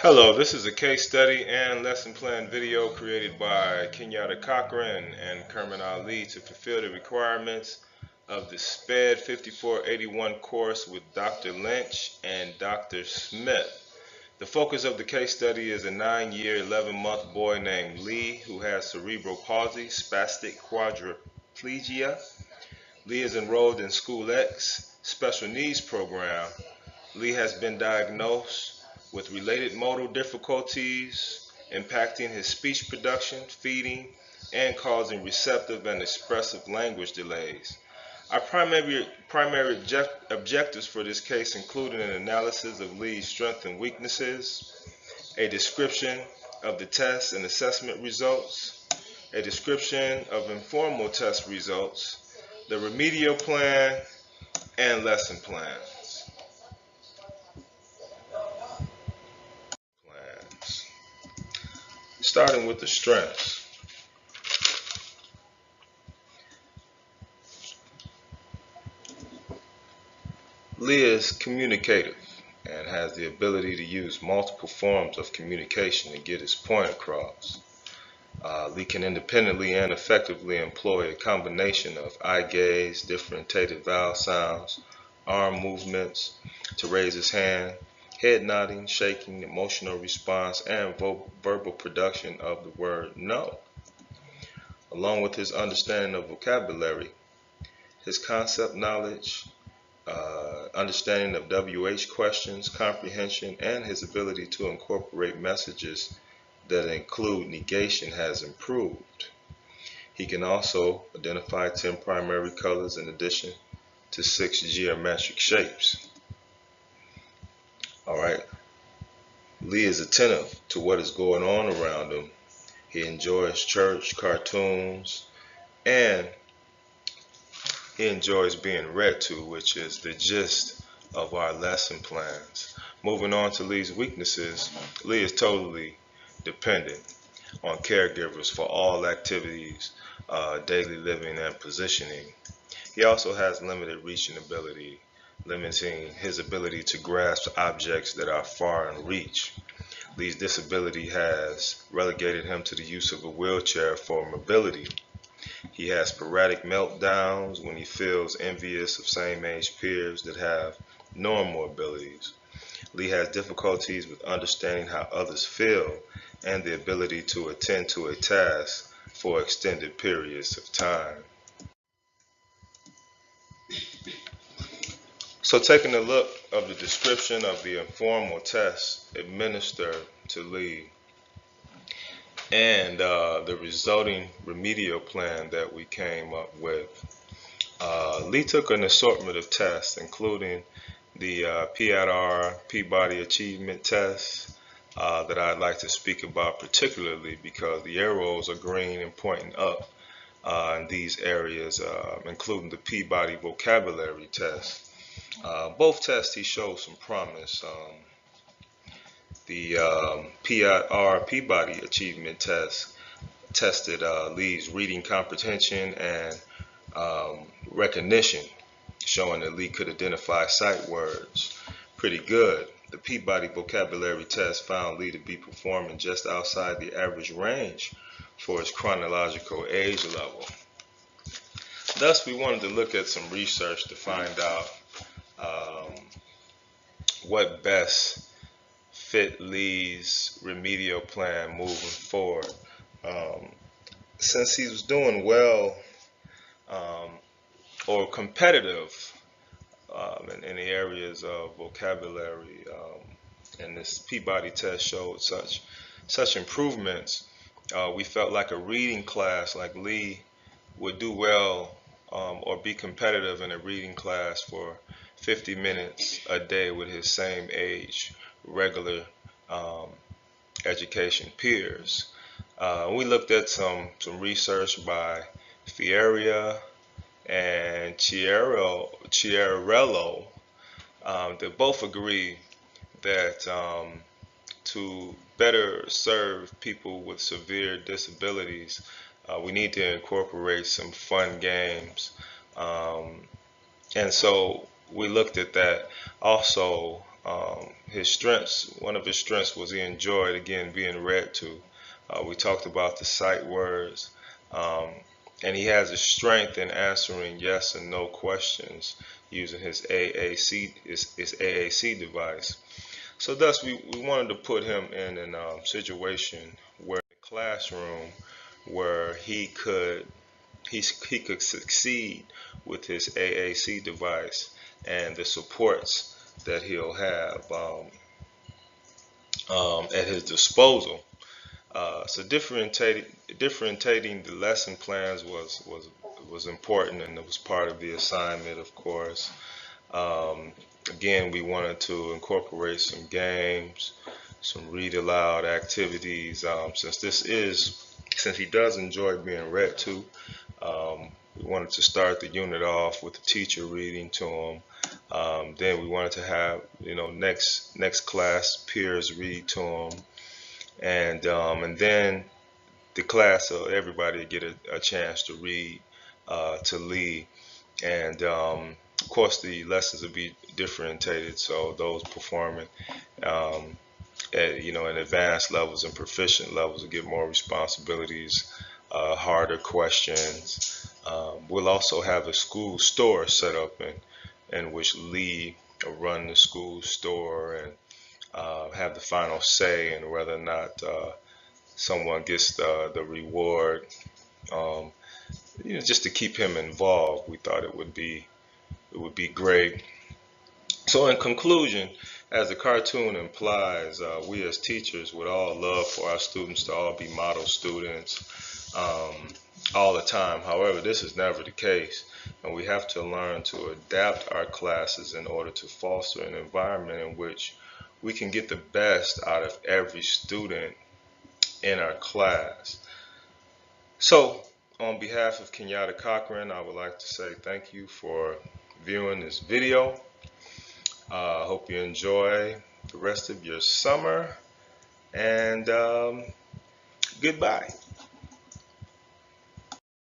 Hello, this is a case study and lesson plan video created by Kenyatta Cochran and Kerman Ali to fulfill the requirements of the SPED 5481 course with Dr. Lynch and Dr. Smith. The focus of the case study is a 9-year, 11-month boy named Lee who has cerebral palsy, spastic quadriplegia. Lee is enrolled in School X special needs program. Lee has been diagnosed with related motor difficulties impacting his speech production, feeding, and causing receptive and expressive language delays. Our primary objectives for this case included an analysis of Lee's strengths and weaknesses, a description of the test and assessment results, a description of informal test results, the remedial plan, and lesson plans. Starting with the strengths. Lee is communicative and has the ability to use multiple forms of communication to get his point across. Lee can independently and effectively employ a combination of eye gaze, differentiated vowel sounds, arm movements to raise his hand, head nodding, shaking, emotional response, and verbal production of the word no. Along with his understanding of vocabulary, his concept knowledge, understanding of WH questions, comprehension, and his ability to incorporate messages that include negation has improved. He can also identify 10 primary colors in addition to 6 geometric shapes. Alright, Lee is attentive to what is going on around him. He enjoys church, cartoons, and he enjoys being read to, which is the gist of our lesson plans. Moving on to Lee's weaknesses, Lee is totally dependent on caregivers for all activities, daily living, and positioning. He also has limited reaching ability, limiting his ability to grasp objects that are far in reach. Lee's disability has relegated him to the use of a wheelchair for mobility. He has sporadic meltdowns when he feels envious of same-age peers that have normal abilities. Lee has difficulties with understanding how others feel and the ability to attend to a task for extended periods of time. So taking a look of the description of the informal test administered to Lee and the resulting remedial plan that we came up with. Lee took an assortment of tests, including the PIR Peabody Achievement Test that I'd like to speak about particularly because the arrows are green and pointing up in these areas, including the Peabody Vocabulary Test. Both tests he showed some promise. The PIR Peabody Achievement Test tested Lee's reading comprehension and recognition, showing that Lee could identify sight words pretty good. The Peabody Vocabulary Test found Lee to be performing just outside the average range for his chronological age level. Thus, we wanted to look at some research to find out what best fit Lee's remedial plan moving forward. Since he was doing well or competitive in the areas of vocabulary, and this Peabody test showed such improvements, we felt like a reading class like Lee would do well or be competitive in a reading class for 50 minutes a day with his same age regular education peers. We looked at some research by Fieria and Chiarello that both agree that to better serve people with severe disabilities, we need to incorporate some fun games. And so we looked at that. Also, His strengths, one of his strengths was he enjoyed, again, being read to. We talked about the sight words. Um, and he has a strength in answering yes and no questions using his AAC device. So thus we wanted to put him in a situation where in the classroom where he could succeed with his AAC device and the supports that he'll have at his disposal. So differentiating the lesson plans was important, and it was part of the assignment, of course. Um, Again, we wanted to incorporate some games, some read aloud activities. Since he does enjoy being read to, we wanted to start the unit off with the teacher reading to him. Then we wanted to have, next class peers read to him, and then the class, so everybody get a chance to read to Lee. And of course, the lessons will be differentiated, so those performing in advanced levels and proficient levels will get more responsibilities, harder questions. We'll also have a school store set up in which Lee will run the school store and have the final say in whether or not someone gets the reward. Um, just to keep him involved, we thought it would be great. So in conclusion, as the cartoon implies, we as teachers would all love for our students to all be model students all the time. However, this is never the case, and we have to learn to adapt our classes in order to foster an environment in which we can get the best out of every student in our class. So, on behalf of Kenyatta Cochran, I would like to say thank you for viewing this video. I hope you enjoy the rest of your summer, and goodbye.